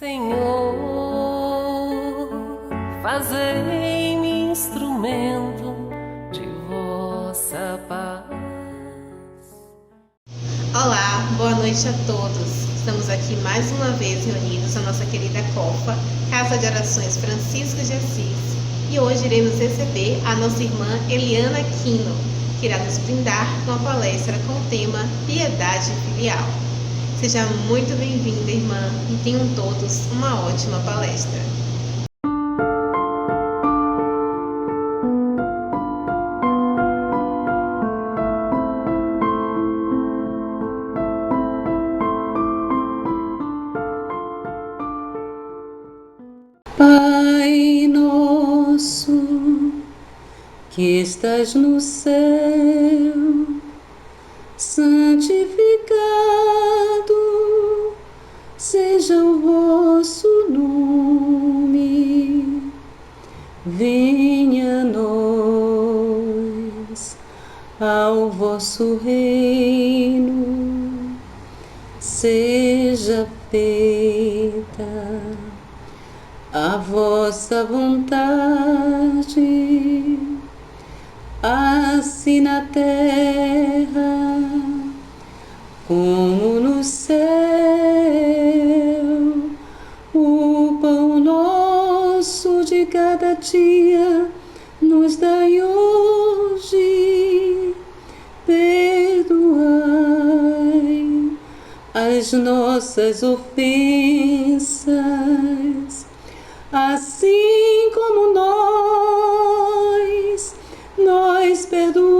Senhor, fazei-me instrumento de vossa paz. Olá, boa noite a todos. Estamos aqui mais uma vez reunidos na nossa querida COFA, Casa de Orações Francisco de Assis. E hoje iremos receber a nossa irmã Eliana Quino, que irá nos brindar com a palestra com o tema Piedade Filial. Seja muito bem-vinda, irmã, e tenham todos uma ótima palestra. Pai nosso, que estás no céu, santificado seja o vosso nome. Venha a nós ao vosso reino, seja feita a vossa vontade, assim na terra como no céu. O pão nosso de cada dia nos dai hoje. Perdoai as nossas ofensas, assim como nós perdoamos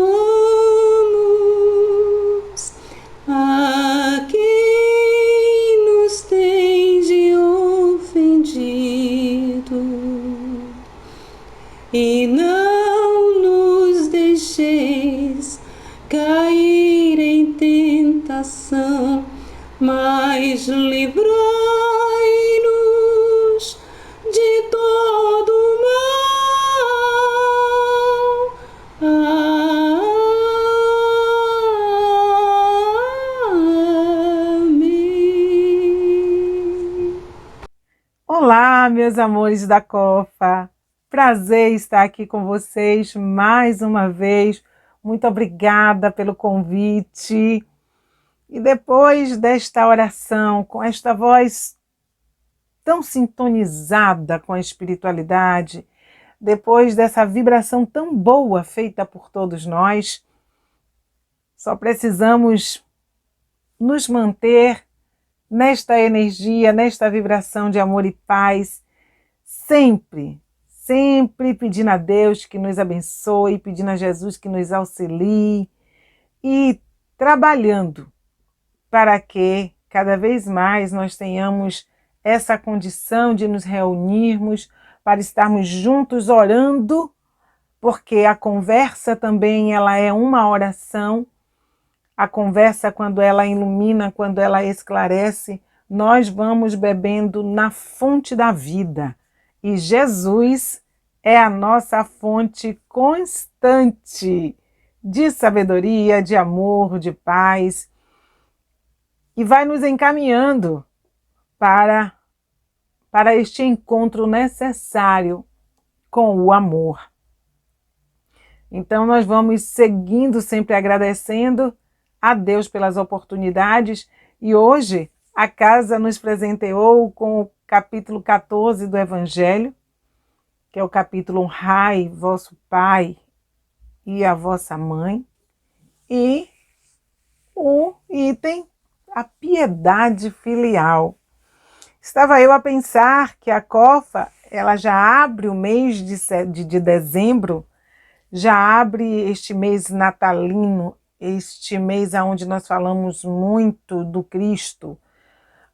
a quem nos tem de ofendido. E não nos deixeis cair em tentação, mas livrai-nos de todo o mal. Amém. Olá, meus amores da COFA. Prazer estar aqui com vocês mais uma vez. Muito obrigada pelo convite. E depois desta oração, com esta voz tão sintonizada com a espiritualidade, depois dessa vibração tão boa feita por todos nós, só precisamos nos manter nesta energia, nesta vibração de amor e paz, sempre pedindo a Deus que nos abençoe, pedindo a Jesus que nos auxilie e trabalhando para que cada vez mais nós tenhamos essa condição de nos reunirmos para estarmos juntos orando, porque a conversa também ela é uma oração. A conversa, quando ela ilumina, quando ela esclarece, nós vamos bebendo na fonte da vida. E Jesus é a nossa fonte constante de sabedoria, de amor, de paz, e vai nos encaminhando para este encontro necessário com o amor. Então nós vamos seguindo, sempre agradecendo a Deus pelas oportunidades, e hoje a casa nos presenteou com o capítulo 14 do Evangelho, que é o capítulo Honrai vosso pai e a vossa mãe, e o item a piedade filial. Estava eu a pensar que a COFA ela já abre o mês de dezembro, já abre este mês natalino, este mês onde nós falamos muito do Cristo,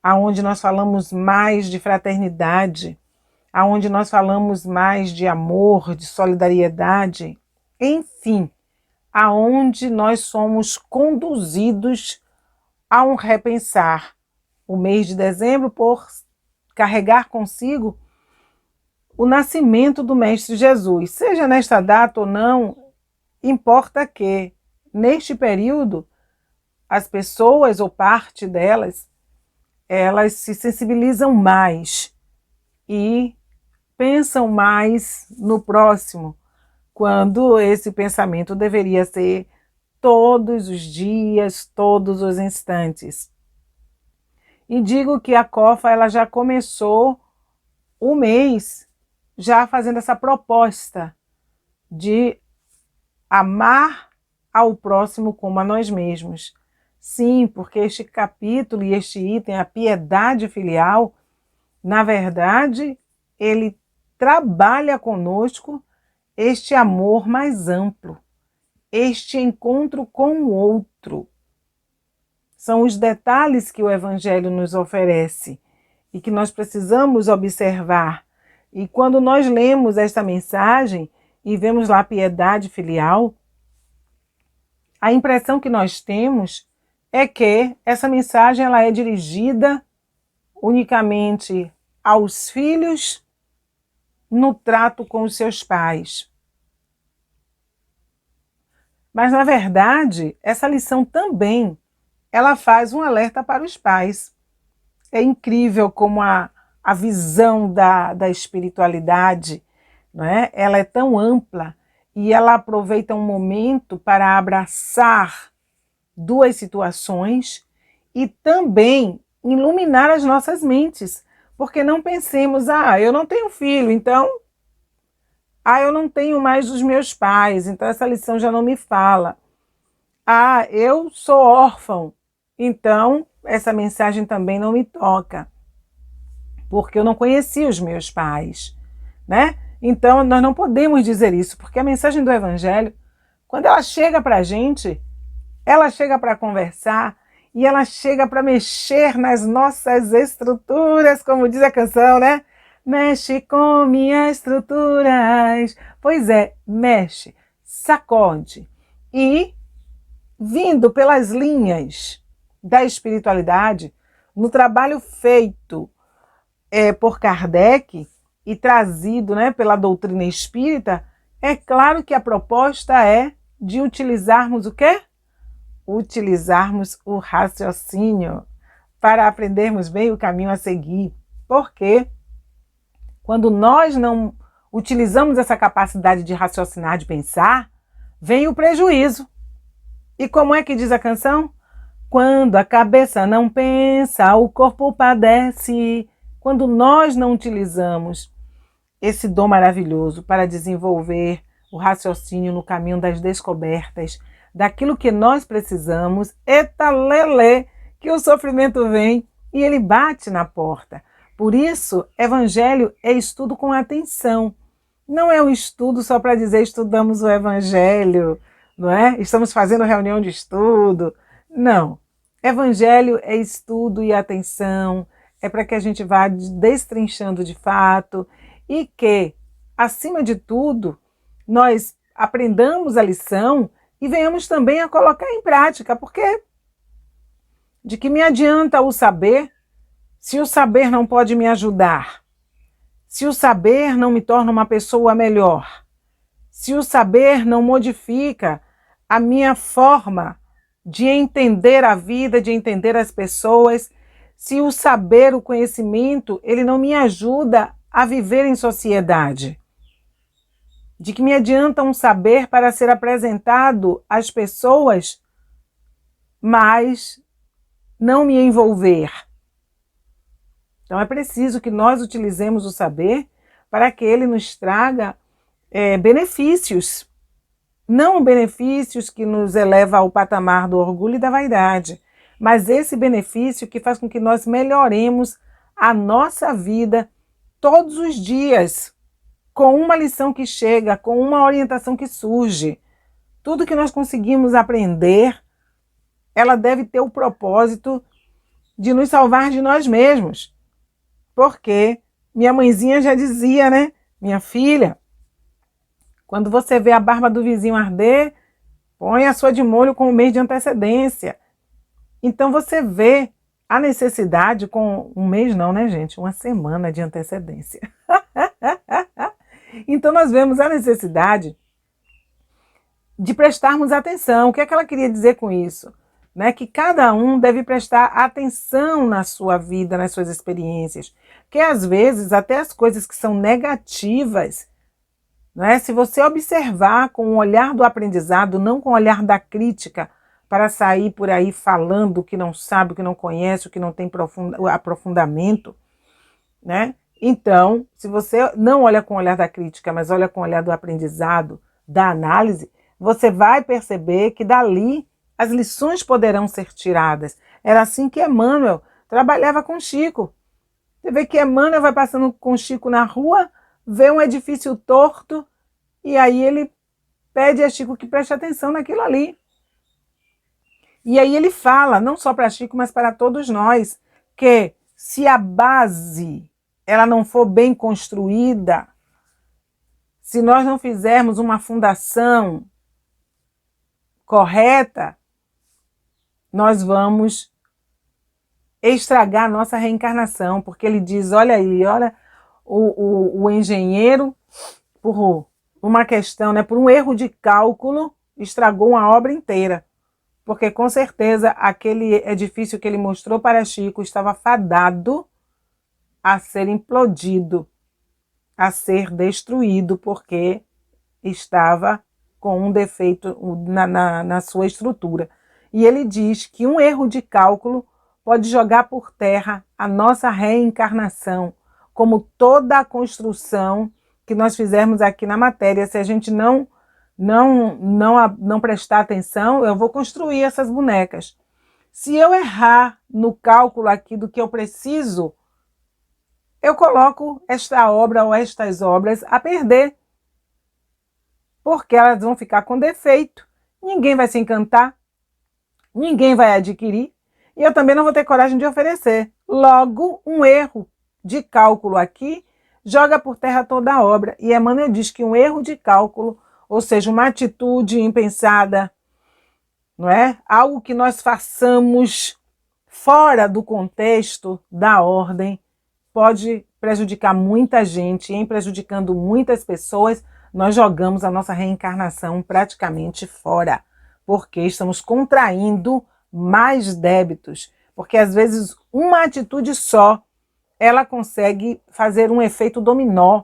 onde nós falamos mais de fraternidade, onde nós falamos mais de amor, de solidariedade, enfim, aonde nós somos conduzidos a um repensar o mês de dezembro por carregar consigo o nascimento do Mestre Jesus. Seja nesta data ou não, importa que, neste período, as pessoas ou parte delas elas se sensibilizam mais e pensam mais no próximo, quando esse pensamento deveria ser todos os dias, todos os instantes. E digo que a COFA ela já começou o mês já fazendo essa proposta de amar ao próximo como a nós mesmos. Sim, porque este capítulo e este item, a piedade filial, na verdade, ele trabalha conosco este amor mais amplo, este encontro com o outro. São os detalhes que o Evangelho nos oferece e que nós precisamos observar. E quando nós lemos esta mensagem e vemos lá a piedade filial, a impressão que nós temos é que essa mensagem ela é dirigida unicamente aos filhos no trato com os seus pais. Mas, na verdade, essa lição também ela faz um alerta para os pais. É incrível como a visão da espiritualidade, não é? Ela é tão ampla e ela aproveita um momento para abraçar duas situações e também iluminar as nossas mentes. Porque não pensemos, eu não tenho filho, então eu não tenho mais os meus pais, então essa lição já não me fala. Eu sou órfão, então essa mensagem também não me toca, porque eu não conheci os meus pais, né? Então nós não podemos dizer isso, porque a mensagem do Evangelho, quando ela chega para a gente, ela chega para conversar e ela chega para mexer nas nossas estruturas, como diz a canção, né? Mexe com minhas estruturas. Pois é, mexe, sacode. E, vindo pelas linhas da espiritualidade, no trabalho feito por Kardec e trazido, né, pela doutrina espírita, é claro que a proposta é de utilizarmos o quê? Utilizarmos o raciocínio para aprendermos bem o caminho a seguir. Por quê? Quando nós não utilizamos essa capacidade de raciocinar, de pensar, vem o prejuízo. E como é que diz a canção? Quando a cabeça não pensa, o corpo padece. Quando nós não utilizamos esse dom maravilhoso para desenvolver o raciocínio no caminho das descobertas, daquilo que nós precisamos, eita lelê, que o sofrimento vem e ele bate na porta. Por isso, Evangelho é estudo com atenção. Não é um estudo só para dizer estudamos o Evangelho, não é? Estamos fazendo reunião de estudo. Não. Evangelho é estudo e atenção, é para que a gente vá destrinchando de fato e que, acima de tudo, nós aprendamos a lição e venhamos também a colocar em prática, porque de que me adianta o saber se o saber não pode me ajudar? Se o saber não me torna uma pessoa melhor? Se o saber não modifica a minha forma de entender a vida, de entender as pessoas? Se o saber, o conhecimento, ele não me ajuda a viver em sociedade? De que me adianta um saber para ser apresentado às pessoas, mas não me envolver? Então é preciso que nós utilizemos o saber para que ele nos traga benefícios, não benefícios que nos eleva ao patamar do orgulho e da vaidade, mas esse benefício que faz com que nós melhoremos a nossa vida todos os dias, com uma lição que chega, com uma orientação que surge. Tudo que nós conseguimos aprender, ela deve ter o propósito de nos salvar de nós mesmos. Porque minha mãezinha já dizia, né? Minha filha, quando você vê a barba do vizinho arder, põe a sua de molho com um mês de antecedência. Então você vê a necessidade com um mês não, né, gente? Uma semana de antecedência. Então nós vemos a necessidade de prestarmos atenção. O que é que ela queria dizer com isso? né, que cada um deve prestar atenção na sua vida, nas suas experiências, que às vezes até as coisas que são negativas, né, se você observar com o olhar do aprendizado, não com o olhar da crítica, para sair por aí falando o que não sabe, o que não conhece, o que não tem aprofundamento, né? Então, se você não olha com o olhar da crítica, mas olha com o olhar do aprendizado, da análise, você vai perceber que dali as lições poderão ser tiradas. Era assim que Emmanuel trabalhava com Chico. Você vê que Emmanuel vai passando com Chico na rua, vê um edifício torto, e aí ele pede a Chico que preste atenção naquilo ali. E aí ele fala, não só para Chico, mas para todos nós, que se a base ela não for bem construída, se nós não fizermos uma fundação correta, nós vamos estragar a nossa reencarnação, porque ele diz, olha aí, olha o engenheiro, por uma questão, né, por um erro de cálculo, estragou uma obra inteira. Porque com certeza aquele edifício que ele mostrou para Chico estava fadado a ser implodido, a ser destruído, porque estava com um defeito na sua estrutura. E ele diz que um erro de cálculo pode jogar por terra a nossa reencarnação, como toda a construção que nós fizermos aqui na matéria. Se a gente não prestar atenção, eu vou construir essas bonecas. Se eu errar no cálculo aqui do que eu preciso, eu coloco esta obra ou estas obras a perder, porque elas vão ficar com defeito, ninguém vai se encantar, ninguém vai adquirir, e eu também não vou ter coragem de oferecer. Logo, um erro de cálculo aqui joga por terra toda a obra. E Emmanuel diz que um erro de cálculo, ou seja, uma atitude impensada, não é? Algo que nós façamos fora do contexto da ordem, pode prejudicar muita gente, e em prejudicando muitas pessoas, nós jogamos a nossa reencarnação praticamente fora, porque estamos contraindo mais débitos, porque às vezes uma atitude só, ela consegue fazer um efeito dominó,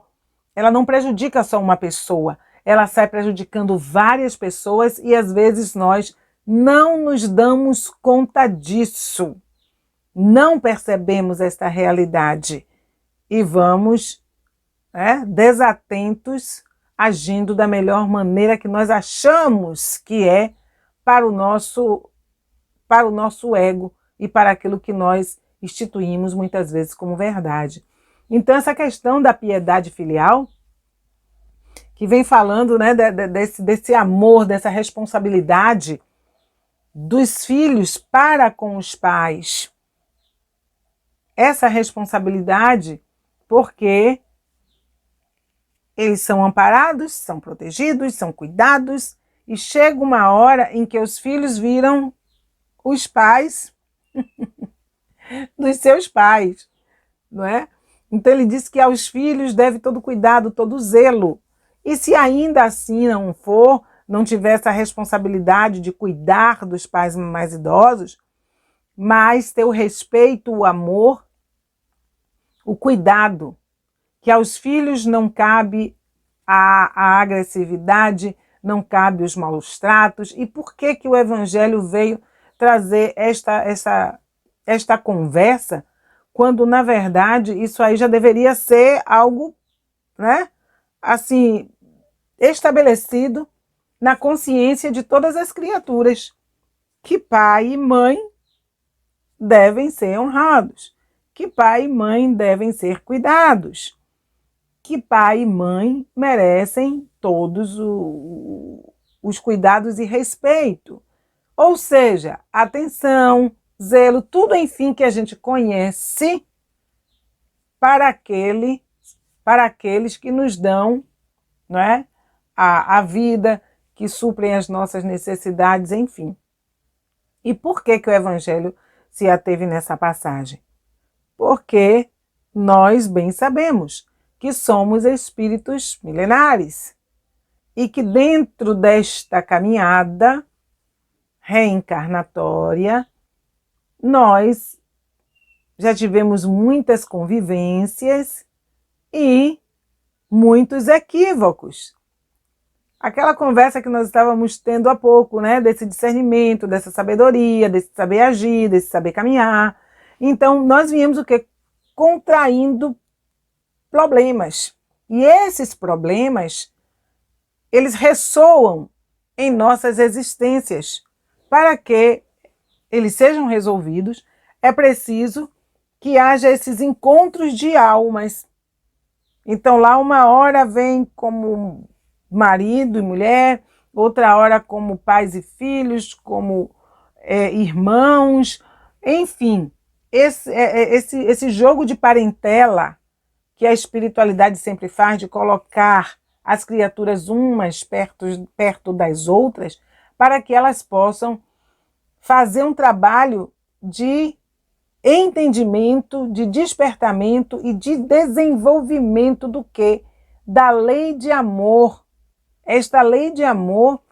ela não prejudica só uma pessoa, ela sai prejudicando várias pessoas e às vezes nós não nos damos conta disso, não percebemos esta realidade e vamos desatentos, agindo da melhor maneira que nós achamos que é para o nosso ego e para aquilo que nós instituímos muitas vezes como verdade. Então essa questão da piedade filial, que vem falando, né, desse amor, dessa responsabilidade dos filhos para com os pais. Essa responsabilidade porque eles são amparados, são protegidos, são cuidados, e chega uma hora em que os filhos viram os pais dos seus pais, não é? Então ele diz que aos filhos deve todo cuidado, todo zelo. E se ainda assim não tiver essa responsabilidade de cuidar dos pais mais idosos, mas ter o respeito, o amor, o cuidado, que aos filhos não cabe a agressividade, não cabe os maus tratos. E por que o Evangelho veio trazer esta conversa, quando na verdade isso aí já deveria ser algo, né, assim, estabelecido na consciência de todas as criaturas, que pai e mãe devem ser honrados, que pai e mãe devem ser cuidados, que pai e mãe merecem todos os cuidados e respeito. Ou seja, atenção, zelo, tudo enfim que a gente conhece para aqueles que nos dão, não é, a vida, que suprem as nossas necessidades, enfim. E por que o Evangelho se ateve nessa passagem? Porque nós bem sabemos que somos espíritos milenares e que dentro desta caminhada reencarnatória, nós já tivemos muitas convivências e muitos equívocos. Aquela conversa que nós estávamos tendo há pouco, né? Desse discernimento, dessa sabedoria, desse saber agir, desse saber caminhar. Então, nós viemos o quê? Contraindo problemas. E esses problemas, eles ressoam em nossas existências. Para que eles sejam resolvidos, é preciso que haja esses encontros de almas. Então, lá uma hora vem como marido e mulher, outra hora como pais e filhos, como irmãos, enfim, esse jogo de parentela que a espiritualidade sempre faz, de colocar as criaturas umas perto das outras, para que elas possam fazer um trabalho de entendimento, de despertamento e de desenvolvimento do quê? Da lei de amor. Esta lei de amor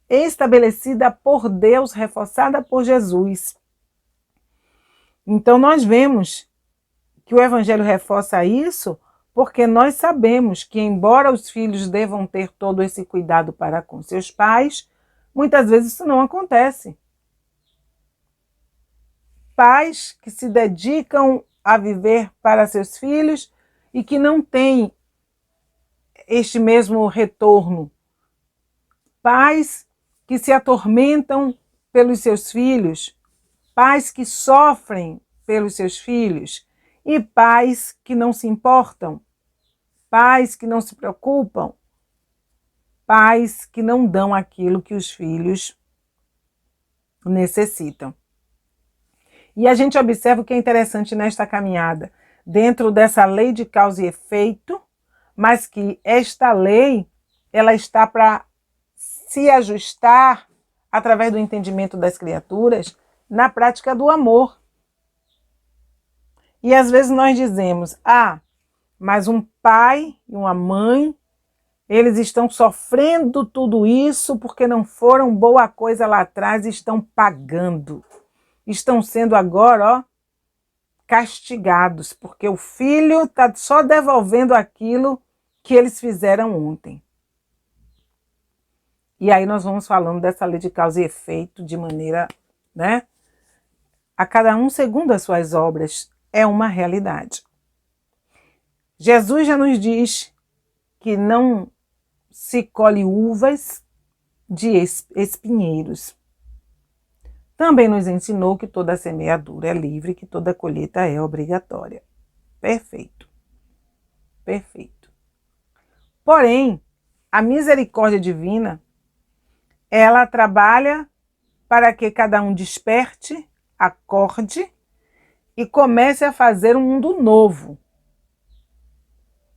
estabelecida por Deus, reforçada por Jesus. Então nós vemos que o Evangelho reforça isso, porque nós sabemos que, embora os filhos devam ter todo esse cuidado para com seus pais, muitas vezes isso não acontece. Pais que se dedicam a viver para seus filhos e que não têm este mesmo retorno. Pais que se atormentam pelos seus filhos, pais que sofrem pelos seus filhos e pais que não se importam, pais que não se preocupam, pais que não dão aquilo que os filhos necessitam. E a gente observa o que é interessante nesta caminhada, dentro dessa lei de causa e efeito, mas que esta lei, ela está para se ajustar através do entendimento das criaturas na prática do amor. E às vezes nós dizemos, mas um pai e uma mãe, eles estão sofrendo tudo isso porque não foram boa coisa lá atrás e estão pagando. Estão sendo agora, castigados, porque o filho está só devolvendo aquilo que eles fizeram ontem. E aí nós vamos falando dessa lei de causa e efeito de maneira, né? A cada um segundo as suas obras, é uma realidade. Jesus já nos diz que não se colhe uvas de espinheiros. Também nos ensinou que toda semeadura é livre, que toda colheita é obrigatória. Perfeito. Perfeito. Porém, a misericórdia divina, ela trabalha para que cada um desperte, acorde e comece a fazer um mundo novo,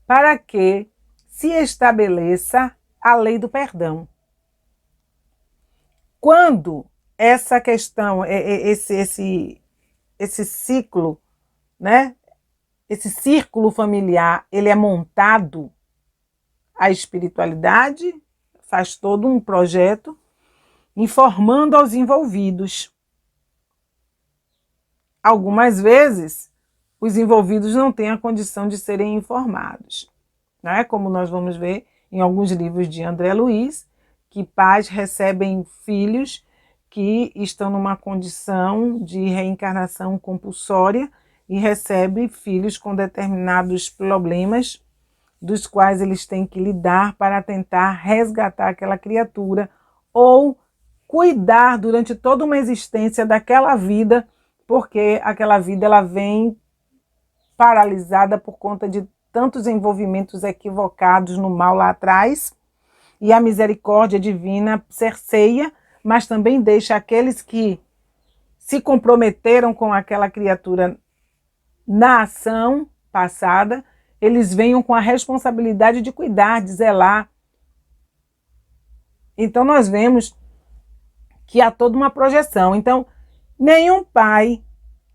para que se estabeleça a lei do perdão. Quando essa questão, esse ciclo, né? Esse círculo familiar, ele é montado, a espiritualidade faz todo um projeto informando aos envolvidos. Algumas vezes, os envolvidos não têm a condição de serem informados, né? Como nós vamos ver em alguns livros de André Luiz, que pais recebem filhos que estão numa condição de reencarnação compulsória e recebem filhos com determinados problemas dos quais eles têm que lidar para tentar resgatar aquela criatura ou cuidar durante toda uma existência daquela vida, porque aquela vida ela vem paralisada por conta de tantos envolvimentos equivocados no mal lá atrás, e a misericórdia divina cerceia, mas também deixa aqueles que se comprometeram com aquela criatura na ação passada, eles venham com a responsabilidade de cuidar, de zelar. Então nós vemos que há toda uma projeção. Então, nenhum pai,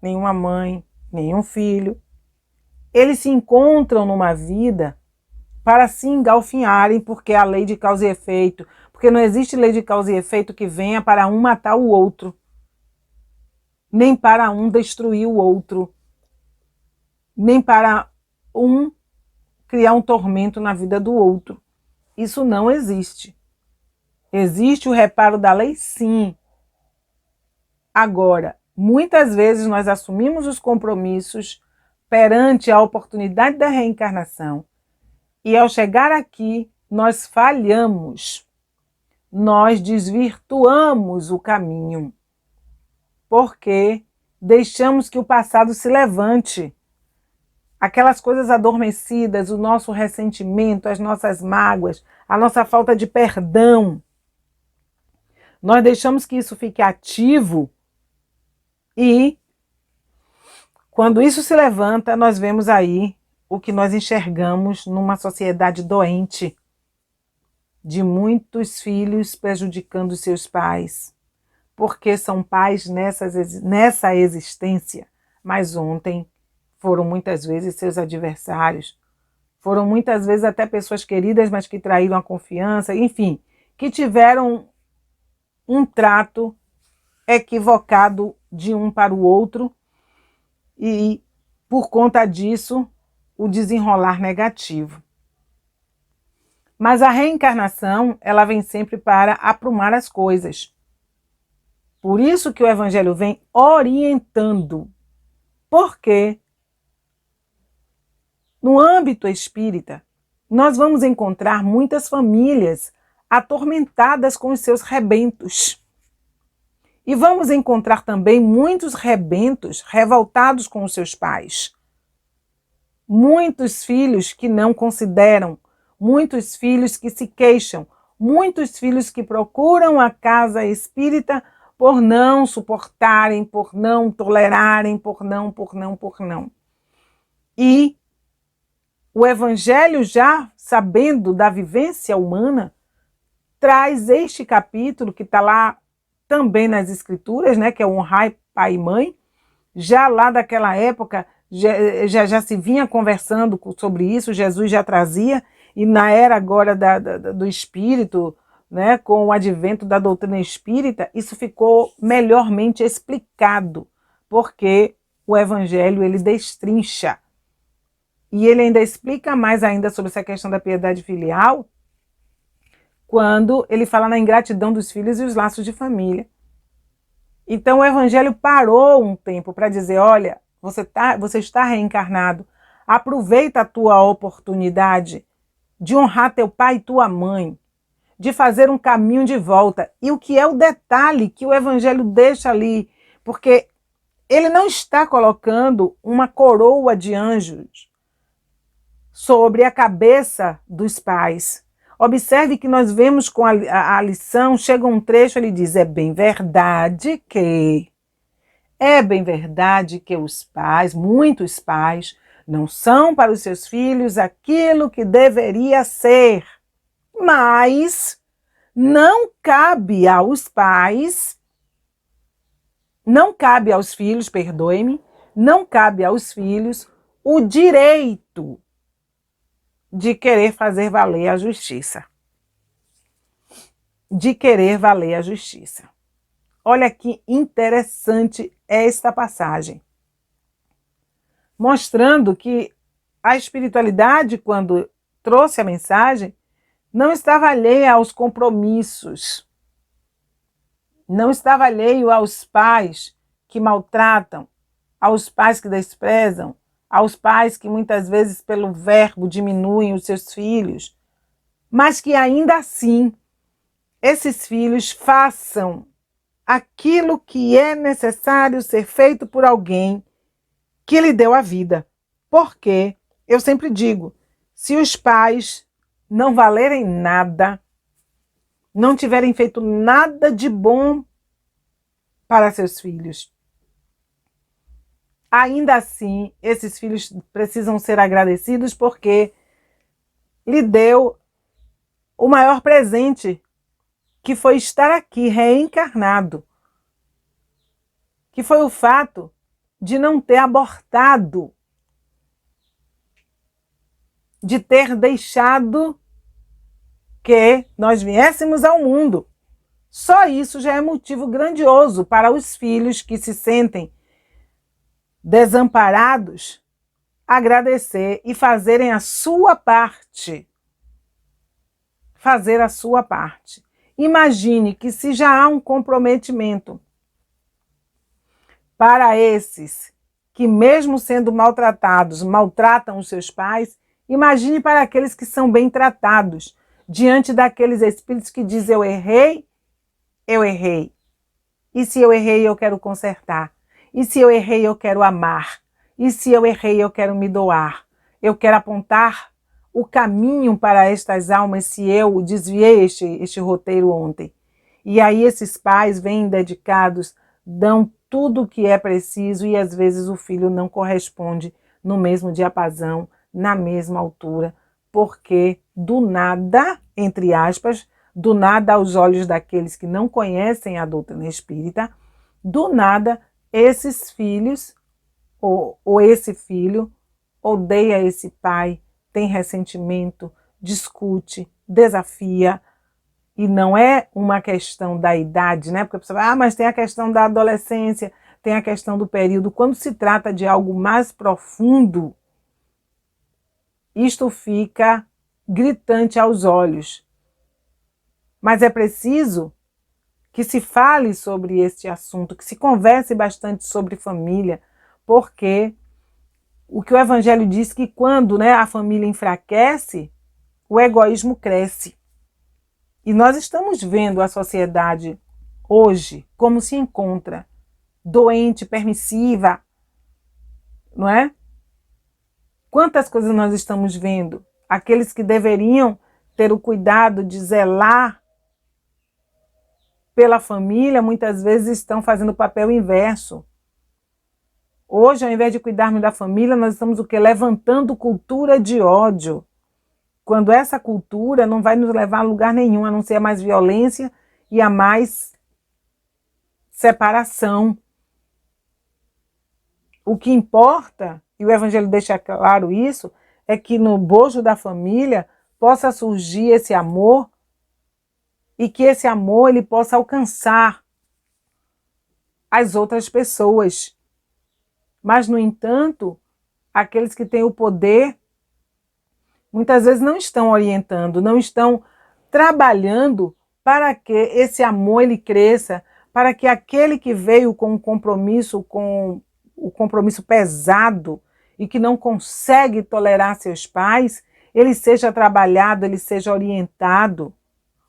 nenhuma mãe, nenhum filho, eles se encontram numa vida para se engalfinharem, porque a lei de causa e efeito, Porque não existe lei de causa e efeito que venha para um matar o outro, nem para um destruir o outro, nem para um criar um tormento na vida do outro. Isso não existe. Existe o reparo da lei, sim. Agora, muitas vezes nós assumimos os compromissos perante a oportunidade da reencarnação e ao chegar aqui nós falhamos, nós desvirtuamos o caminho, porque deixamos que o passado se levante. Aquelas coisas adormecidas, o nosso ressentimento, as nossas mágoas, a nossa falta de perdão, nós deixamos que isso fique ativo e quando isso se levanta, nós vemos aí o que nós enxergamos numa sociedade doente, de muitos filhos prejudicando seus pais, porque são pais nessa existência, mas ontem foram muitas vezes seus adversários, foram muitas vezes até pessoas queridas, mas que traíram a confiança, enfim, que tiveram um trato equivocado de um para o outro e, por conta disso, o desenrolar negativo. Mas a reencarnação, ela vem sempre para aprumar as coisas. Por isso que o Evangelho vem orientando. Porque no âmbito espírita, nós vamos encontrar muitas famílias atormentadas com os seus rebentos. E vamos encontrar também muitos rebentos revoltados com os seus pais. Muitos filhos que não consideram, muitos filhos que se queixam, muitos filhos que procuram a casa espírita por não suportarem, por não tolerarem, por não. E o Evangelho, já sabendo da vivência humana, traz este capítulo que está lá também nas Escrituras, né, que é o honrar pai e mãe. Já lá daquela época, já se vinha conversando sobre isso, Jesus já trazia, e na era agora do Espírito, né, com o advento da doutrina espírita, isso ficou melhormente explicado, porque o Evangelho ele destrincha. E ele ainda explica mais ainda sobre essa questão da piedade filial, quando ele fala na ingratidão dos filhos e os laços de família. Então o Evangelho parou um tempo para dizer, olha, você está reencarnado, aproveita a tua oportunidade de honrar teu pai e tua mãe, de fazer um caminho de volta. E o que é o detalhe que o Evangelho deixa ali, porque ele não está colocando uma coroa de anjos sobre a cabeça dos pais. Observe que nós vemos com a lição, chega um trecho, ele diz, é bem verdade que os pais, muitos pais, não são para os seus filhos aquilo que deveria ser, mas não cabe aos pais, não cabe aos filhos, perdoe-me, não cabe aos filhos o direito de querer fazer valer a justiça. De querer valer a justiça. Olha que interessante esta passagem. Mostrando que a espiritualidade, quando trouxe a mensagem, não estava alheia aos compromissos. Não estava alheio aos pais que maltratam, aos pais que desprezam, aos pais que muitas vezes pelo verbo diminuem os seus filhos, mas que ainda assim esses filhos façam aquilo que é necessário ser feito por alguém que lhe deu a vida. Porque, eu sempre digo, se os pais não valerem nada, não tiverem feito nada de bom para seus filhos, ainda assim, esses filhos precisam ser agradecidos porque lhe deu o maior presente, que foi estar aqui reencarnado, que foi o fato de não ter abortado, de ter deixado que nós viéssemos ao mundo. Só isso já é motivo grandioso para os filhos que se sentem desamparados agradecer e fazerem a sua parte. Fazer a sua parte. Imagine que se já há um comprometimento para esses que, mesmo sendo maltratados, maltratam os seus pais, imagine para aqueles que são bem tratados, diante daqueles espíritos que dizem: eu errei, eu errei. E se eu errei, eu quero consertar. E se eu errei, eu quero amar. E se eu errei, eu quero me doar. Eu quero apontar o caminho para estas almas se eu desviei este roteiro ontem. E aí esses pais vêm dedicados, dão tudo o que é preciso e às vezes o filho não corresponde no mesmo diapasão, na mesma altura, porque do nada, entre aspas, do nada aos olhos daqueles que não conhecem a doutrina espírita, do nada esses filhos ou esse filho odeia esse pai, tem ressentimento, discute, desafia. E não é uma questão da idade, né? Porque a pessoa fala: mas tem a questão da adolescência, tem a questão do período. Quando se trata de algo mais profundo, isto fica gritante aos olhos. Mas é preciso que se fale sobre este assunto, que se converse bastante sobre família, porque o que o Evangelho diz que quando, né, a família enfraquece, o egoísmo cresce. E nós estamos vendo a sociedade hoje como se encontra, doente, permissiva, não é? Quantas coisas nós estamos vendo? Aqueles que deveriam ter o cuidado de zelar pela família, muitas vezes estão fazendo o papel inverso. Hoje, ao invés de cuidarmos da família, nós estamos o quê? Levantando cultura de ódio. Quando essa cultura não vai nos levar a lugar nenhum, a não ser a mais violência e a mais separação. O que importa, e o Evangelho deixa claro isso, é que no bojo da família possa surgir esse amor e que esse amor ele possa alcançar as outras pessoas. Mas, no entanto, aqueles que têm o poder muitas vezes não estão orientando, não estão trabalhando para que esse amor ele cresça, para que aquele que veio com o compromisso pesado e que não consegue tolerar seus pais, ele seja trabalhado, ele seja orientado.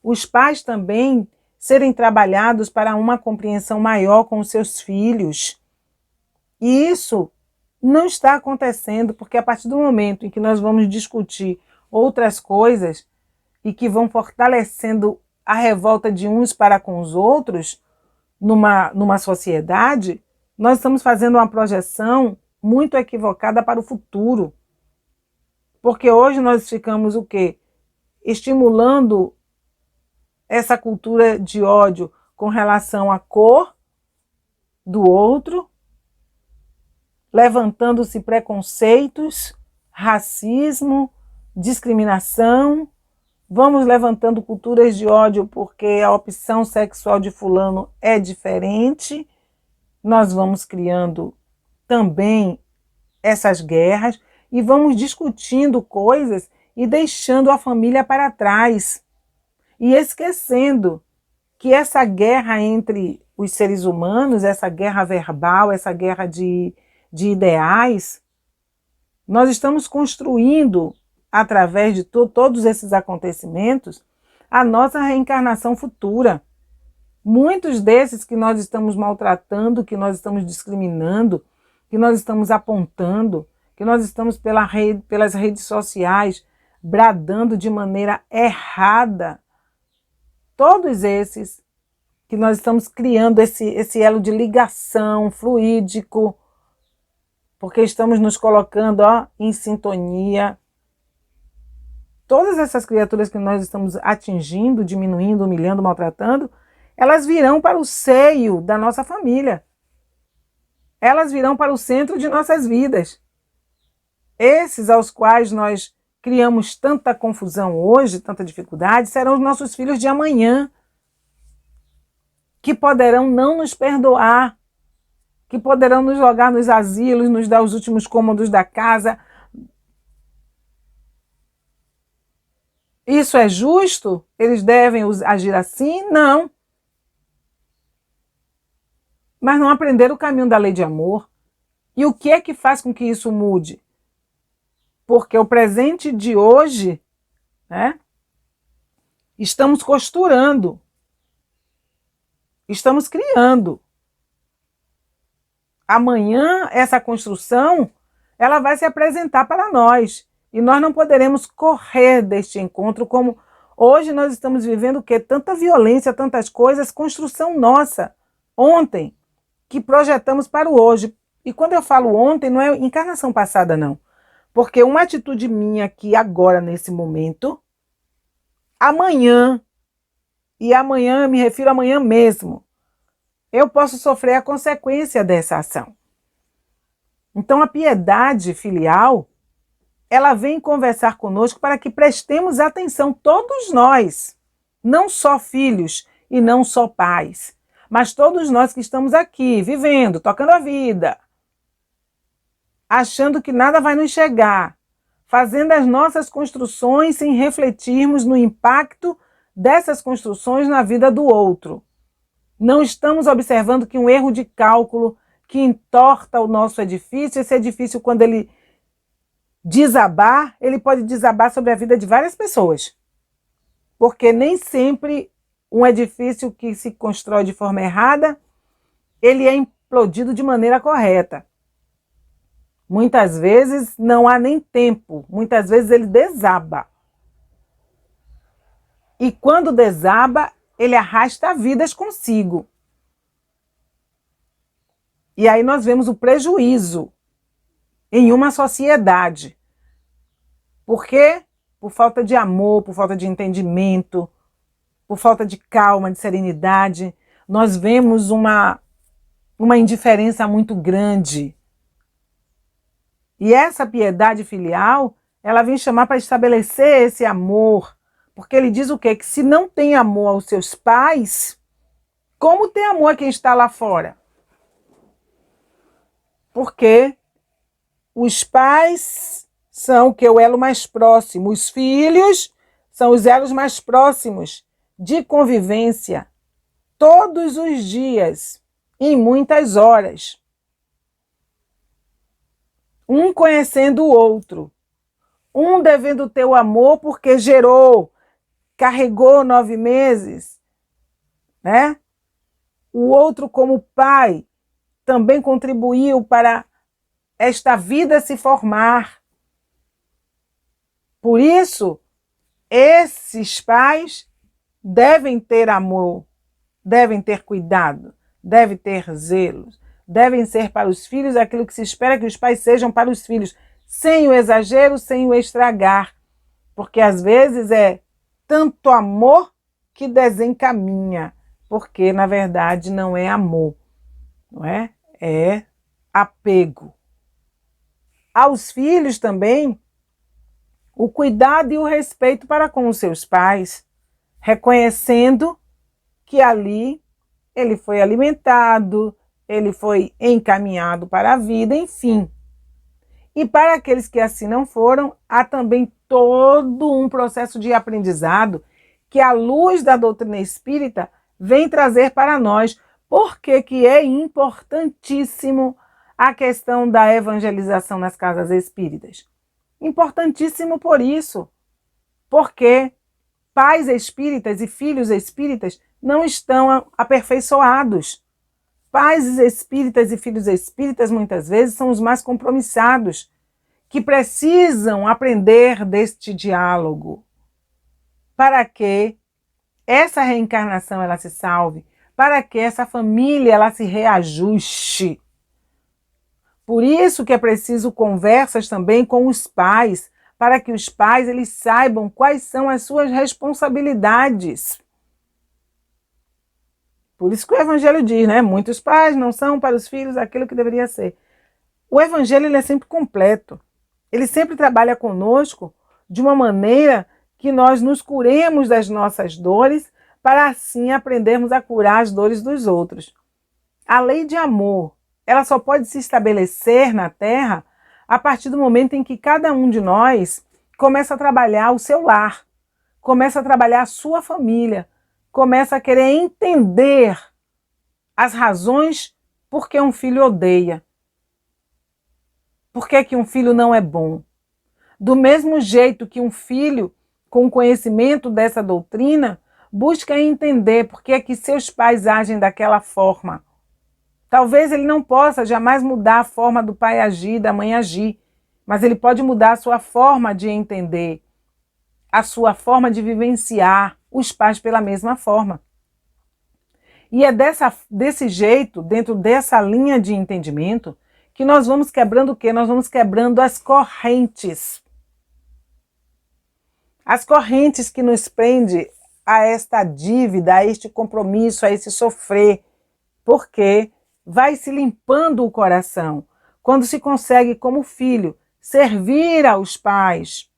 Os pais também serem trabalhados para uma compreensão maior com os seus filhos. E isso não está acontecendo, porque a partir do momento em que nós vamos discutir outras coisas e que vão fortalecendo a revolta de uns para com os outros numa sociedade, nós estamos fazendo uma projeção muito equivocada para o futuro. Porque hoje nós ficamos o quê? Estimulando essa cultura de ódio com relação à cor do outro, levantando-se preconceitos, racismo, discriminação. Vamos levantando culturas de ódio porque a opção sexual de fulano é diferente. Nós vamos criando também essas guerras e vamos discutindo coisas e deixando a família para trás. E esquecendo que essa guerra entre os seres humanos, essa guerra verbal, essa guerra de ideais, nós estamos construindo, através de todos esses acontecimentos, a nossa reencarnação futura. Muitos desses que nós estamos maltratando, que nós estamos discriminando, que nós estamos apontando, que nós estamos pelas redes sociais bradando de maneira errada, todos esses que nós estamos criando esse elo de ligação fluídico, porque estamos nos colocando em sintonia. Todas essas criaturas que nós estamos atingindo, diminuindo, humilhando, maltratando, elas virão para o seio da nossa família. Elas virão para o centro de nossas vidas. Esses aos quais nós criamos tanta confusão hoje, tanta dificuldade, serão os nossos filhos de amanhã, que poderão não nos perdoar, que poderão nos jogar nos asilos, nos dar os últimos cômodos da casa. Isso é justo? Eles devem agir assim? Não. Mas não aprenderam o caminho da lei de amor. E o que é que faz com que isso mude? Porque o presente de hoje, né, estamos costurando, estamos criando. Amanhã, essa construção, ela vai se apresentar para nós. E nós não poderemos correr deste encontro como hoje nós estamos vivendo o quê? Tanta violência, tantas coisas, construção nossa. Ontem, que projetamos para o hoje. E quando eu falo ontem, não é encarnação passada, não. Porque uma atitude minha aqui, agora, nesse momento, amanhã, e amanhã, eu me refiro a amanhã mesmo, eu posso sofrer a consequência dessa ação. Então, a piedade filial, ela vem conversar conosco para que prestemos atenção, todos nós, não só filhos e não só pais, mas todos nós que estamos aqui, vivendo, tocando a vida, achando que nada vai nos chegar, fazendo as nossas construções sem refletirmos no impacto dessas construções na vida do outro. Não estamos observando que um erro de cálculo que entorta o nosso edifício, esse edifício, quando ele desabar, ele pode desabar sobre a vida de várias pessoas. Porque nem sempre um edifício que se constrói de forma errada, ele é implodido de maneira correta. Muitas vezes não há nem tempo, muitas vezes ele desaba. E quando desaba, ele arrasta vidas consigo. E aí nós vemos o prejuízo em uma sociedade. Por quê? Por falta de amor, por falta de entendimento, por falta de calma, de serenidade. Nós vemos uma indiferença muito grande. E essa piedade filial, ela vem chamar para estabelecer esse amor. Porque ele diz o quê? Que se não tem amor aos seus pais, como tem amor a quem está lá fora? Porque os pais são o que? O elo mais próximo. Os filhos são os elos mais próximos de convivência todos os dias, em muitas horas. Um conhecendo o outro. Um devendo ter o amor porque gerou, carregou 9 meses, né? O outro, como pai, também contribuiu para esta vida se formar. Por isso, esses pais devem ter amor, devem ter cuidado, devem ter zelo, devem ser para os filhos aquilo que se espera que os pais sejam para os filhos, sem o exagero, sem o estragar, porque às vezes é tanto amor que desencaminha, porque na verdade não é amor, não é? É apego. Aos filhos também, o cuidado e o respeito para com os seus pais, reconhecendo que ali ele foi alimentado, ele foi encaminhado para a vida, enfim. E para aqueles que assim não foram, há também todo um processo de aprendizado que a luz da doutrina espírita vem trazer para nós, porque que é importantíssimo a questão da evangelização nas casas espíritas. Importantíssimo por isso, porque pais espíritas e filhos espíritas não estão aperfeiçoados. Pais espíritas e filhos espíritas, muitas vezes, são os mais compromissados, que precisam aprender deste diálogo, para que essa reencarnação ela se salve, para que essa família ela se reajuste. Por isso que é preciso conversas também com os pais, para que os pais eles saibam quais são as suas responsabilidades. Por isso que o Evangelho diz, né? Muitos pais não são para os filhos aquilo que deveria ser. O Evangelho ele é sempre completo. Ele sempre trabalha conosco de uma maneira que nós nos curemos das nossas dores, para assim aprendermos a curar as dores dos outros. A lei de amor, ela só pode se estabelecer na Terra a partir do momento em que cada um de nós começa a trabalhar o seu lar, começa a trabalhar a sua família, começa a querer entender as razões por que um filho odeia, por que um filho não é bom. Do mesmo jeito que um filho, com conhecimento dessa doutrina, busca entender por que é que seus pais agem daquela forma. Talvez ele não possa jamais mudar a forma do pai agir, da mãe agir, mas ele pode mudar a sua forma de entender, a sua forma de vivenciar os pais pela mesma forma. E é desse jeito, dentro dessa linha de entendimento, que nós vamos quebrando o quê? Nós vamos quebrando as correntes. As correntes que nos prendem a esta dívida, a este compromisso, a esse sofrer, porque vai se limpando o coração. Quando se consegue, como filho, servir aos pais.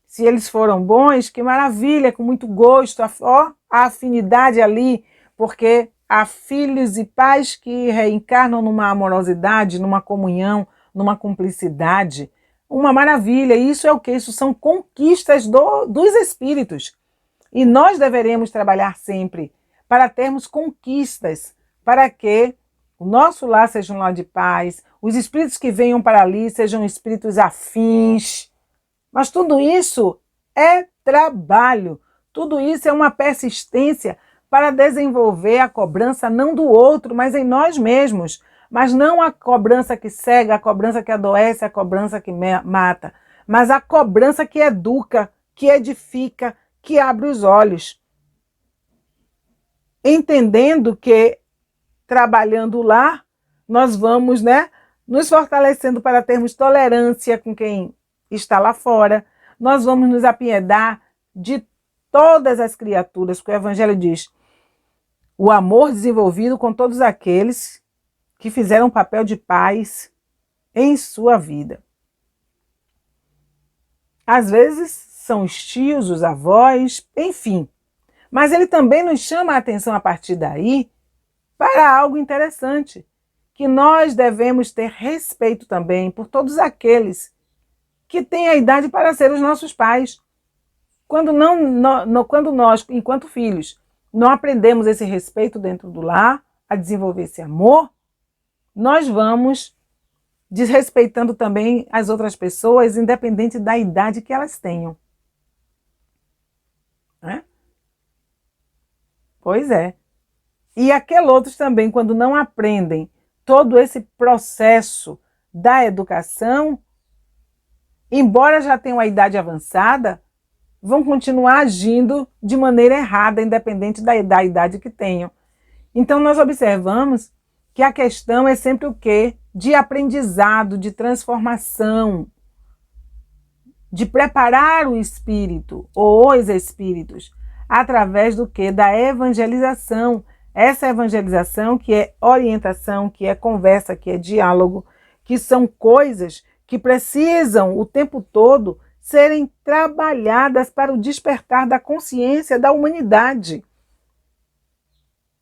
Se eles foram bons, que maravilha, com muito gosto, a afinidade ali, porque há filhos e pais que reencarnam numa amorosidade, numa comunhão, numa cumplicidade. Uma maravilha. Isso é o quê? Isso são conquistas dos espíritos. E nós deveremos trabalhar sempre para termos conquistas, para que o nosso lar seja um lar de paz, os espíritos que venham para ali sejam espíritos afins. Mas tudo isso é trabalho, tudo isso é uma persistência para desenvolver a cobrança não do outro, mas em nós mesmos. Mas não a cobrança que cega, a cobrança que adoece, a cobrança que mata, mas a cobrança que educa, que edifica, que abre os olhos. Entendendo que, trabalhando lá, nós vamos, nos fortalecendo para termos tolerância com quem está lá fora, nós vamos nos apiedar de todas as criaturas, porque o Evangelho diz, o amor desenvolvido com todos aqueles que fizeram um papel de paz em sua vida. Às vezes são os tios, os avós, enfim. Mas ele também nos chama a atenção a partir daí para algo interessante, que nós devemos ter respeito também por todos aqueles que têm a idade para ser os nossos pais. Quando nós, enquanto filhos, não aprendemos esse respeito dentro do lar, a desenvolver esse amor, nós vamos desrespeitando também as outras pessoas, independente da idade que elas tenham. Pois é. E aqueles outros também, quando não aprendem todo esse processo da educação, embora já tenham a idade avançada, vão continuar agindo de maneira errada, independente da idade que tenham. Então nós observamos que a questão é sempre o quê? De aprendizado, de transformação, de preparar o espírito ou os espíritos através do quê? Da evangelização. Essa evangelização que é orientação, que é conversa, que é diálogo, que são coisas que precisam o tempo todo serem trabalhadas para o despertar da consciência da humanidade.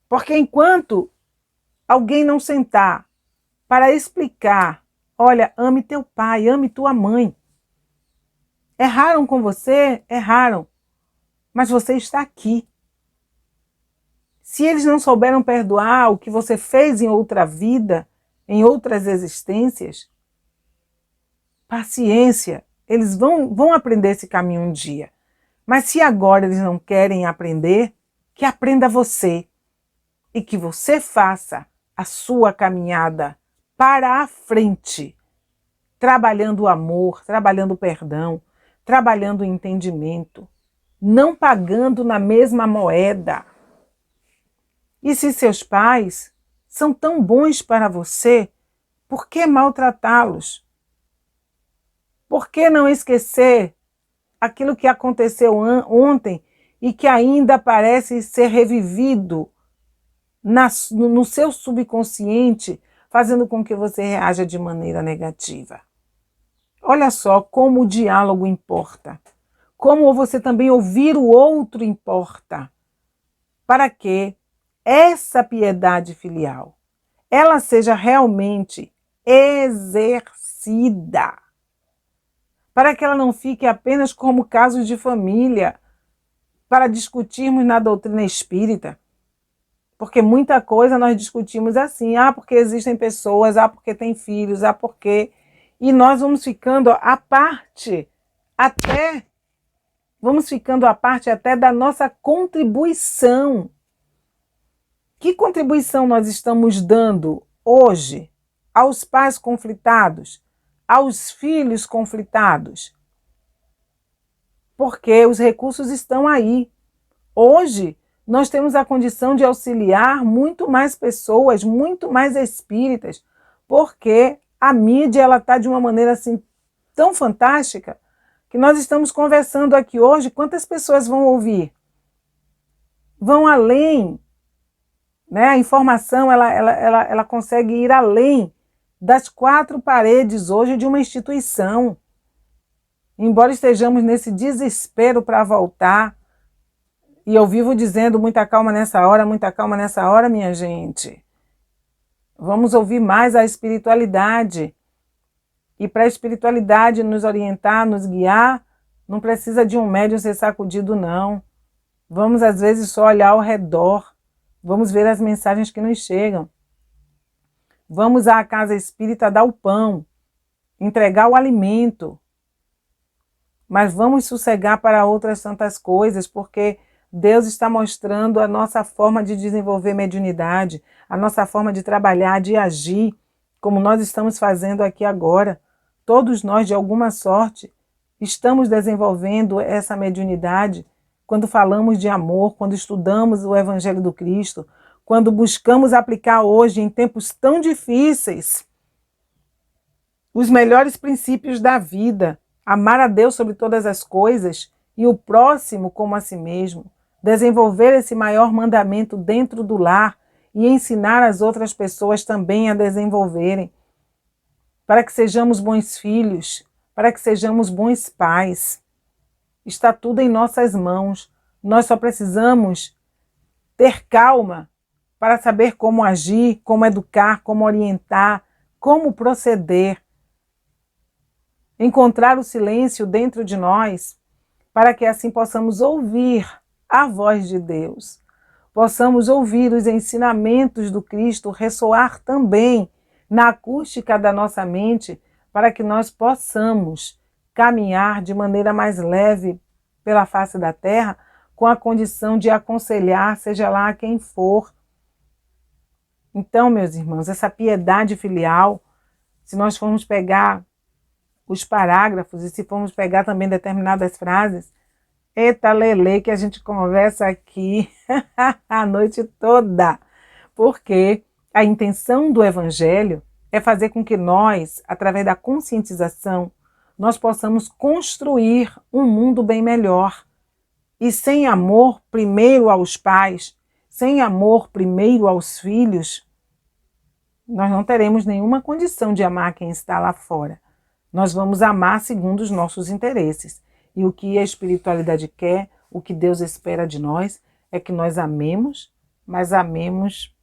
Porque enquanto alguém não sentar para explicar, olha, ame teu pai, ame tua mãe. Erraram com você? Erraram. Mas você está aqui. Se eles não souberam perdoar o que você fez em outra vida, em outras existências, paciência, eles vão aprender esse caminho um dia. Mas se agora eles não querem aprender, que aprenda você. E que você faça a sua caminhada para a frente, trabalhando o amor, trabalhando o perdão, trabalhando o entendimento, não pagando na mesma moeda. E se seus pais são tão bons para você, por que maltratá-los? Por que não esquecer aquilo que aconteceu ontem e que ainda parece ser revivido no seu subconsciente, fazendo com que você reaja de maneira negativa? Olha só como o diálogo importa. Como você também ouvir o outro importa. Para que essa piedade filial, ela seja realmente exercida. Para que ela não fique apenas como casos de família, para discutirmos na doutrina espírita. Porque muita coisa nós discutimos assim, porque existem pessoas, porque tem filhos, porque... E nós vamos ficando à parte, até da nossa contribuição. Que contribuição nós estamos dando hoje aos pais conflitados, aos filhos conflitados? Porque os recursos estão aí. Hoje, nós temos a condição de auxiliar muito mais pessoas, muito mais espíritas, porque a mídia está de uma maneira assim tão fantástica que nós estamos conversando aqui hoje. Quantas pessoas vão ouvir? Vão além, né? A informação ela consegue ir além das quatro paredes hoje de uma instituição. Embora estejamos nesse desespero para voltar, e eu vivo dizendo muita calma nessa hora, minha gente. Vamos ouvir mais a espiritualidade. E para a espiritualidade nos orientar, nos guiar, não precisa de um médium ser sacudido, não. Vamos, às vezes, só olhar ao redor. Vamos ver as mensagens que nos chegam. Vamos à casa espírita dar o pão, entregar o alimento. Mas vamos sossegar para outras tantas coisas, porque Deus está mostrando a nossa forma de desenvolver mediunidade, a nossa forma de trabalhar, de agir, como nós estamos fazendo aqui agora. Todos nós, de alguma sorte, estamos desenvolvendo essa mediunidade quando falamos de amor, quando estudamos o Evangelho do Cristo, quando buscamos aplicar hoje, em tempos tão difíceis, os melhores princípios da vida, amar a Deus sobre todas as coisas e o próximo como a si mesmo, desenvolver esse maior mandamento dentro do lar e ensinar as outras pessoas também a desenvolverem, para que sejamos bons filhos, para que sejamos bons pais. Está tudo em nossas mãos. Nós só precisamos ter calma para saber como agir, como educar, como orientar, como proceder. Encontrar o silêncio dentro de nós, para que assim possamos ouvir a voz de Deus. Possamos ouvir os ensinamentos do Cristo ressoar também na acústica da nossa mente, para que nós possamos caminhar de maneira mais leve pela face da terra, com a condição de aconselhar, seja lá quem for. Então, meus irmãos, essa piedade filial, se nós formos pegar os parágrafos e se formos pegar também determinadas frases, eita lelê, que a gente conversa aqui a noite toda, porque a intenção do Evangelho é fazer com que nós, através da conscientização, nós possamos construir um mundo bem melhor. E sem amor primeiro aos pais, sem amor primeiro aos filhos, nós não teremos nenhuma condição de amar quem está lá fora. Nós vamos amar segundo os nossos interesses. E o que a espiritualidade quer, o que Deus espera de nós, é que nós amemos, mas amemos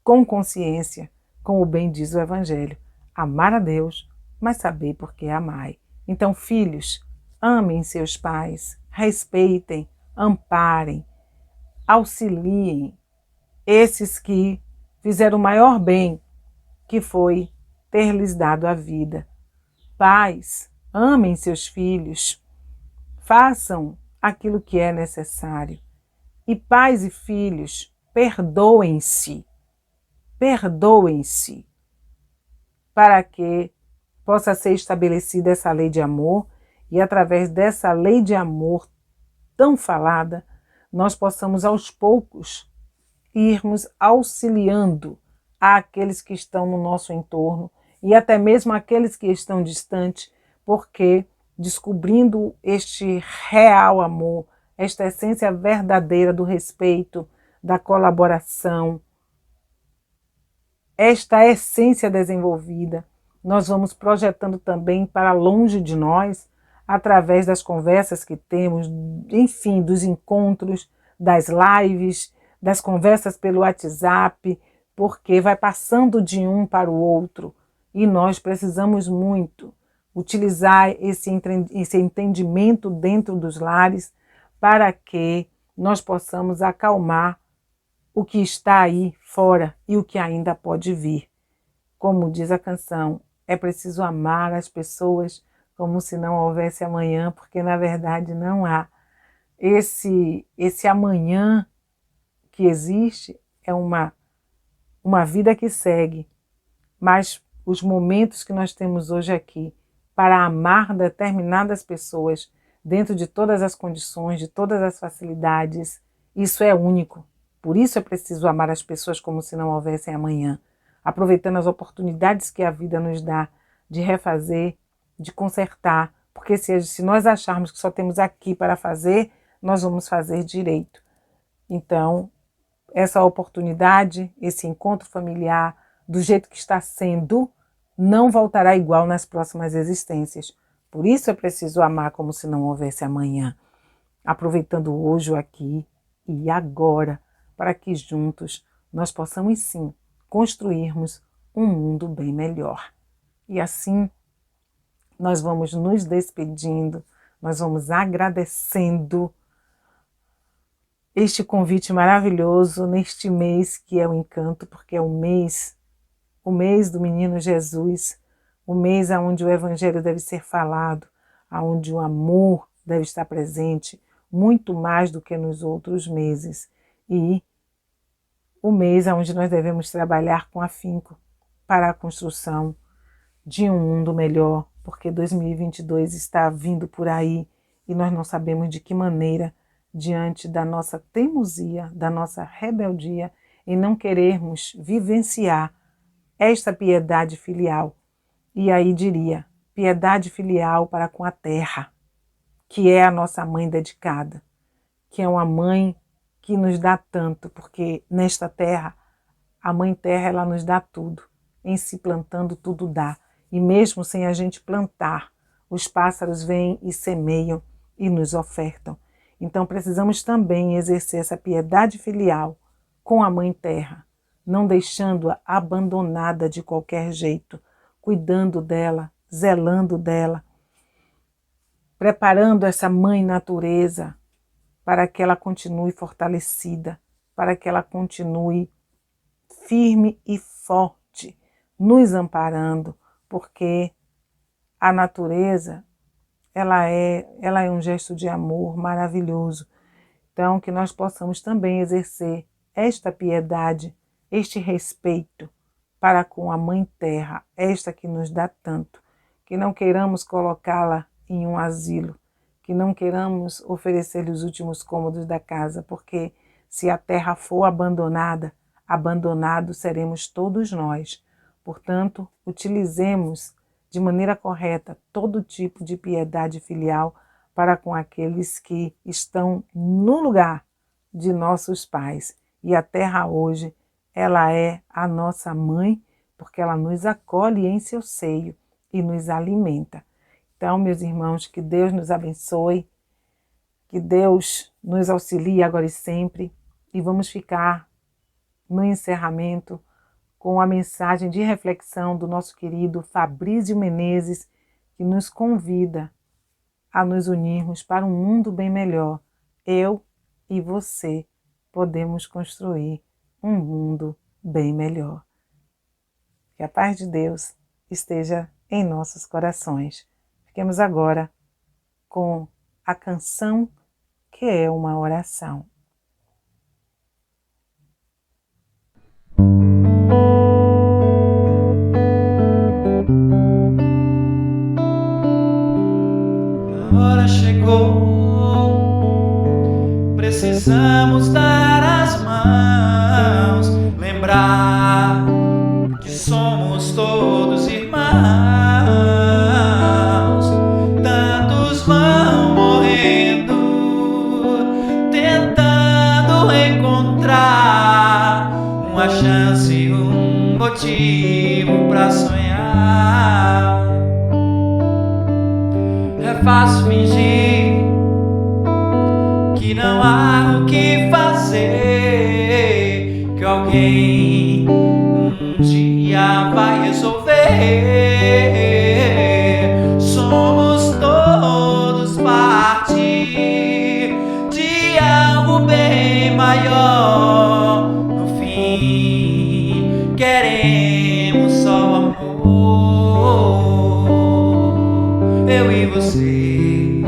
com consciência, como bem diz o Evangelho. Amar a Deus, mas saber por que amai. Então, filhos, amem seus pais, respeitem, amparem, auxiliem esses que fizeram o maior bem, que foi ter-lhes dado a vida. Pais, amem seus filhos, façam aquilo que é necessário. E pais e filhos, perdoem-se, para que possa ser estabelecida essa lei de amor e através dessa lei de amor tão falada, nós possamos aos poucos irmos auxiliando àqueles que estão no nosso entorno e até mesmo aqueles que estão distantes, porque descobrindo este real amor, esta essência verdadeira do respeito, da colaboração, esta essência desenvolvida, nós vamos projetando também para longe de nós, através das conversas que temos, enfim, dos encontros, das lives, das conversas pelo WhatsApp, porque vai passando de um para o outro e nós precisamos muito utilizar esse entendimento dentro dos lares para que nós possamos acalmar o que está aí fora e o que ainda pode vir. Como diz a canção, é preciso amar as pessoas como se não houvesse amanhã, porque na verdade não há. Esse amanhã que existe é uma vida que segue, mas os momentos que nós temos hoje aqui para amar determinadas pessoas dentro de todas as condições, de todas as facilidades, isso é único. Por isso é preciso amar as pessoas como se não houvessem amanhã, aproveitando as oportunidades que a vida nos dá de refazer, de consertar, porque se nós acharmos que só temos aqui para fazer, nós vamos fazer direito. Então, essa oportunidade, esse encontro familiar, do jeito que está sendo, não voltará igual nas próximas existências. Por isso é preciso amar como se não houvesse amanhã, aproveitando hoje, o aqui e agora, para que juntos nós possamos sim construirmos um mundo bem melhor. E assim nós vamos nos despedindo, nós vamos agradecendo este convite maravilhoso neste mês que é o encanto, porque é o mês do menino Jesus, o mês onde o evangelho deve ser falado, onde o amor deve estar presente, muito mais do que nos outros meses. E o mês onde nós devemos trabalhar com afinco para a construção de um mundo melhor, porque 2022 está vindo por aí e nós não sabemos de que maneira, diante da nossa teimosia, da nossa rebeldia, em não querermos vivenciar esta piedade filial. E aí diria, piedade filial para com a terra, que é a nossa mãe dedicada, que é uma mãe que nos dá tanto, porque nesta terra, a mãe terra, ela nos dá tudo, em se plantando tudo dá, e mesmo sem a gente plantar, os pássaros vêm e semeiam e nos ofertam. Então precisamos também exercer essa piedade filial com a mãe terra, não deixando-a abandonada de qualquer jeito, cuidando dela, zelando dela, preparando essa mãe natureza para que ela continue fortalecida, para que ela continue firme e forte, nos amparando, porque a natureza, ela é um gesto de amor maravilhoso. Então, que nós possamos também exercer esta piedade, este respeito para com a Mãe Terra, esta que nos dá tanto, que não queiramos colocá-la em um asilo, que não queiramos oferecer-lhe os últimos cômodos da casa, porque se a terra for abandonada, abandonados seremos todos nós. Portanto, utilizemos de maneira correta todo tipo de piedade filial para com aqueles que estão no lugar de nossos pais. E a terra hoje, ela é a nossa mãe, porque ela nos acolhe em seu seio e nos alimenta. Então, meus irmãos, que Deus nos abençoe, que Deus nos auxilie agora e sempre, e vamos ficar no encerramento com a mensagem de reflexão do nosso querido Fabrício Menezes, que nos convida a nos unirmos para um mundo bem melhor. Eu e você podemos construir um mundo bem melhor. Que a paz de Deus esteja em nossos corações. Fiquemos agora com a canção que é uma oração. A hora chegou, precisamos dar as mãos, lembrar que somos todos irmãos. Tantos vão morrendo, tentando encontrar uma chance, um motivo pra sonhar. fácil fingir que não há o que fazer, que alguém um dia vai resolver. Somos todos parte de algo bem maior. No fim, queremos só amor. Eu e você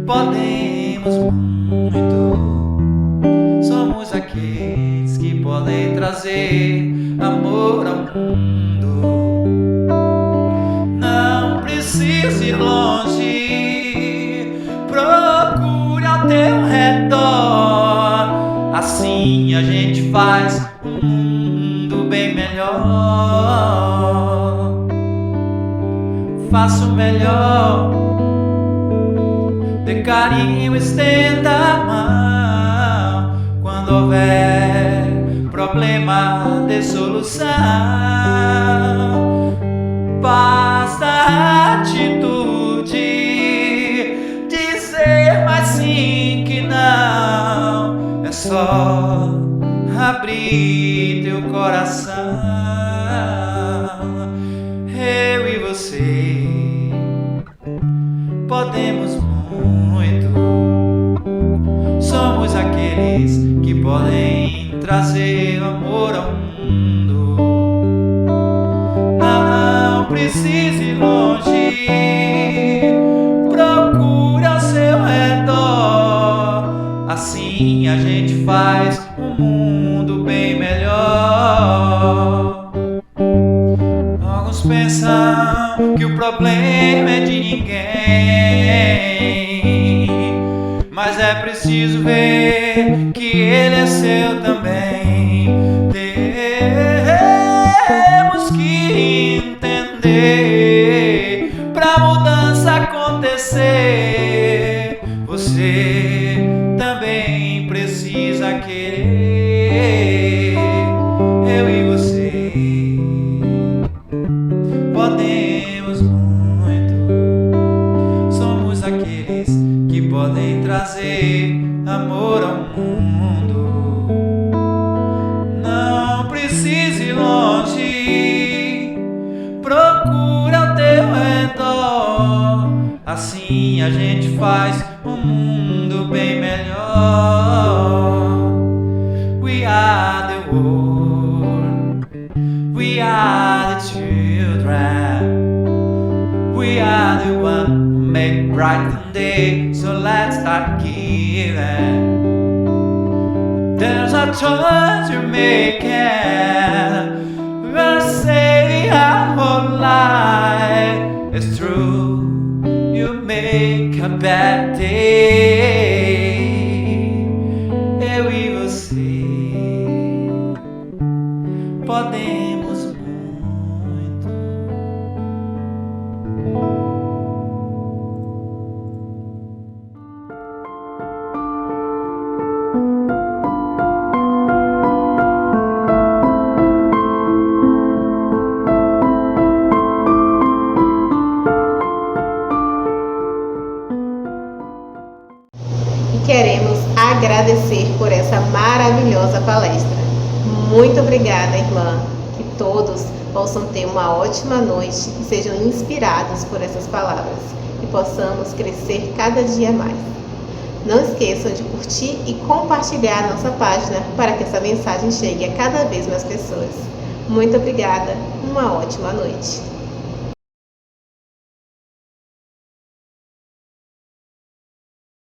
podemos muito. Somos aqueles que podem trazer amor ao mundo. Não precisa ir longe, procure ao teu redor. Assim a gente faz um mundo bem melhor. Faça o melhor, dê carinho, estenda a mão. Quando houver problema, dê solução. Basta atitude, dizer mais sim que não. É só abrir teu coração. Eu e você podemos muito. Somos aqueles que podem trazer amor ao mundo. Não precise ir longe, procure ao seu redor. Assim a gente faz um mundo bem melhor. Alguns pensam que o problema é de ninguém, mas é preciso ver que ele é seu também. Temos que entender pra mudança acontecer. Você também precisa querer. Eu e você podemos muito. Somos aqueles que podem trazer amor ao mundo. Não precise ir longe, procura ao teu redor. Assim a gente faz um mundo bem melhor. We are the world, we are the children, we are the one who make bright day. So let's start giving. There's a choice you're making. We're saving our whole life. It's true, you make a bad day. Eu e você podemos muito. Queremos agradecer por essa maravilhosa palestra. Muito obrigada, irmã. Que todos possam ter uma ótima noite e sejam inspirados por essas palavras e possamos crescer cada dia mais. Não esqueçam de curtir e compartilhar a nossa página para que essa mensagem chegue a cada vez mais pessoas. Muito obrigada. Uma ótima noite.